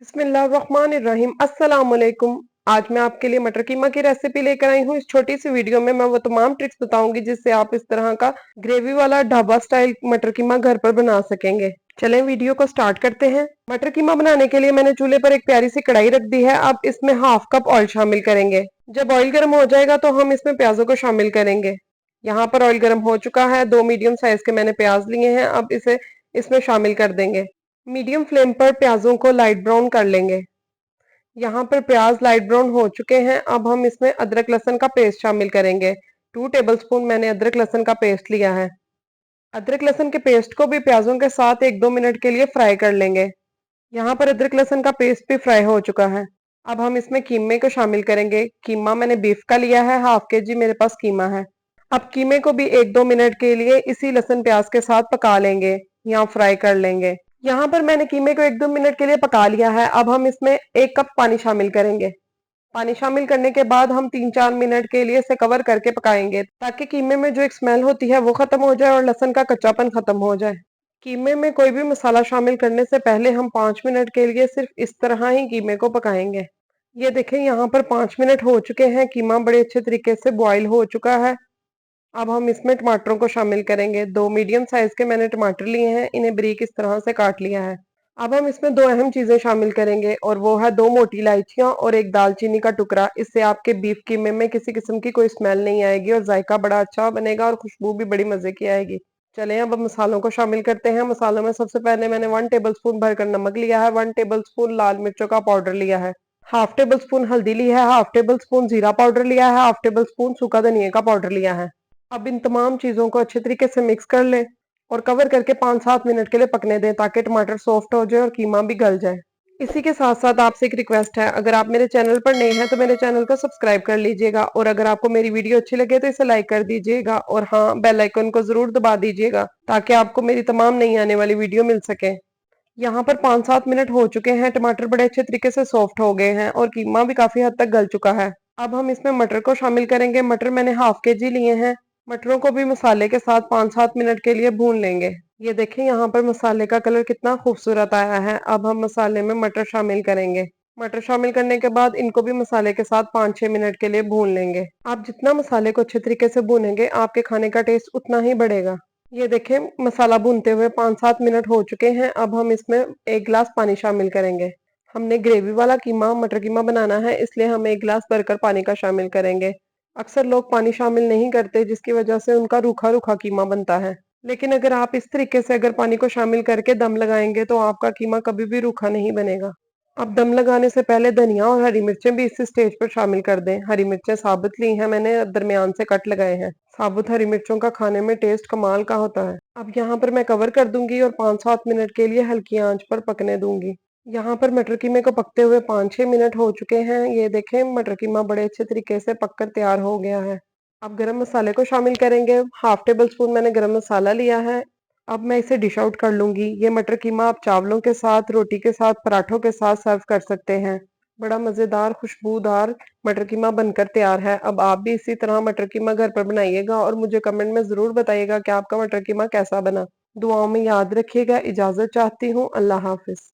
बिस्मिल्लाहिर्रहमानिर्रहीम अस्सलाम वालेकुम। आज मैं आपके लिए मटर कीमा की रेसिपी लेकर आई हूँ। इस छोटी सी वीडियो में मैं वो तमाम ट्रिक्स बताऊंगी जिससे आप इस तरह का ग्रेवी वाला ढाबा स्टाइल मटर कीमा घर पर बना सकेंगे। चलें वीडियो को स्टार्ट करते हैं। मटर कीमा बनाने के लिए मैंने चूल्हे पर एक प्यारी सी कढ़ाई रख दी है। अब इसमें हाफ कप ऑयल शामिल करेंगे। जब ऑयल गर्म हो जाएगा तो हम इसमें प्याजों को शामिल करेंगे। यहाँ पर ऑयल गर्म हो चुका है। 2 मीडियम साइज के मैंने प्याज लिए हैं। अब इसे इसमें शामिल कर देंगे। मीडियम फ्लेम पर प्याजों को लाइट ब्राउन कर लेंगे। यहाँ पर प्याज लाइट ब्राउन हो चुके हैं। अब हम इसमें अदरक लहसुन का पेस्ट शामिल करेंगे। 2 टेबलस्पून मैंने अदरक लहसुन का पेस्ट लिया है। अदरक लहसुन के पेस्ट को भी प्याजों के साथ 1-2 मिनट के लिए फ्राई कर लेंगे। यहाँ पर अदरक लहसुन का पेस्ट भी फ्राई हो चुका है। अब हम इसमें कीमे को शामिल करेंगे। कीमा मैंने बीफ का लिया है। हाफ केजी मेरे पास कीमा है। अब कीमे को भी 1-2 मिनट के लिए इसी लहसुन प्याज के साथ पका लेंगे या फ्राई कर लेंगे। यहाँ पर मैंने कीमे को 1-2 मिनट के लिए पका लिया है। अब हम इसमें 1 कप पानी शामिल करेंगे। पानी शामिल करने के बाद हम 3-4 मिनट के लिए इसे कवर करके पकाएंगे ताकि कीमे में जो एक स्मेल होती है वो खत्म हो जाए और लहसुन का कच्चापन खत्म हो जाए। कीमे में कोई भी मसाला शामिल करने से पहले हम 5 मिनट के लिए सिर्फ इस तरह ही कीमे को पकाएंगे। ये देखें, यहाँ पर 5 मिनट हो चुके हैं। कीमा बड़े अच्छे तरीके से बॉईल हो चुका है। अब हम इसमें टमाटरों को शामिल करेंगे। 2 मीडियम साइज के मैंने टमाटर लिए हैं। इन्हें बारीक इस तरह से काट लिया है। अब हम इसमें 2 अहम चीजें शामिल करेंगे और वो है 2 मोटी इलायचियां और एक दालचीनी का टुकड़ा। इससे आपके बीफ कीमे में किसी किस्म की कोई स्मेल नहीं आएगी और जायका बड़ा अच्छा बनेगा और खुशबू भी बड़ी मजे की आएगी। चलें अब मसालों को शामिल करते हैं। मसालों में सबसे पहले मैंने 1 टेबलस्पून भरकर नमक लिया है। 1 टेबलस्पून लाल मिर्चों का पाउडर लिया है। हाफ टेबल स्पून हल्दी ली है। हाफ टेबल स्पून जीरा पाउडर लिया है। हाफ टेबल स्पून सूखा धनिया का पाउडर लिया है। अब इन तमाम चीजों को अच्छे तरीके से मिक्स कर लें और कवर करके 5-7 मिनट के लिए पकने दें ताकि टमाटर सॉफ्ट हो जाए और कीमा भी गल जाए। इसी के साथ साथ आपसे एक रिक्वेस्ट है, अगर आप मेरे चैनल पर नए हैं तो मेरे चैनल को सब्सक्राइब कर लीजिएगा और अगर आपको मेरी वीडियो अच्छी लगे तो इसे लाइक कर दीजिएगा और हाँ, बेल आइकन को जरूर दबा दीजिएगा ताकि आपको मेरी तमाम नई आने वाली वीडियो मिल सके। यहाँ पर 5-7 मिनट हो चुके हैं। टमाटर बड़े अच्छे तरीके से सॉफ्ट हो गए हैं और कीमा भी काफी हद तक गल चुका है। अब हम इसमें मटर को शामिल करेंगे। मटर मैंने हाफ केजी लिए हैं। मटरों को भी मसाले के साथ 5-7 मिनट के लिए भून लेंगे। ये देखें, यहाँ पर मसाले का कलर कितना खूबसूरत आया है। अब हम मसाले में मटर शामिल करेंगे। मटर शामिल करने के बाद इनको भी मसाले के साथ 5-6 मिनट के लिए भून लेंगे। आप जितना मसाले को अच्छे तरीके से भूनेंगे आपके खाने का टेस्ट उतना ही बढ़ेगा। ये देखें, मसाला भूनते हुए 5-7 मिनट हो चुके हैं। अब हम इसमें 1 गिलास पानी शामिल करेंगे। हमने ग्रेवी वाला कीमा मटर कीमा बनाना है, इसलिए हम 1 गिलास भरकर पानी का शामिल करेंगे। अक्सर लोग पानी शामिल नहीं करते जिसकी वजह से उनका रूखा रूखा कीमा बनता है। लेकिन अगर आप इस तरीके से अगर पानी को शामिल करके दम लगाएंगे तो आपका कीमा कभी भी रूखा नहीं बनेगा। अब दम लगाने से पहले धनिया और हरी मिर्चें भी इस स्टेज पर शामिल कर दें। हरी मिर्चें साबुत ली हैं मैंने, दरमियान से कट लगाए हैं। साबुत हरी मिर्चों का खाने में टेस्ट कमाल का होता है। अब यहाँ पर मैं कवर कर दूंगी और 5-7 मिनट के लिए हल्की आंच पर पकने दूंगी। यहाँ पर मटर कीमे को पकते हुए 5-6 मिनट हो चुके हैं। ये देखें, मटर कीमा बड़े अच्छे तरीके से पककर तैयार हो गया है। अब गरम मसाले को शामिल करेंगे। हाफ टेबल स्पून मैंने गरम मसाला लिया है। अब मैं इसे डिश आउट कर लूंगी। ये मटर कीमा आप चावलों के साथ, रोटी के साथ, पराठों के साथ सर्व कर सकते हैं। बड़ा मजेदार खुशबूदार मटर कीमा बनकर तैयार है। अब आप भी इसी तरह मटर कीमा घर पर बनाइएगा और मुझे कमेंट में जरूर बताइएगा कि आपका मटर कीमा कैसा बना। दुआओं में याद रखिएगा। इजाजत चाहती हूँ। अल्लाह हाफिज।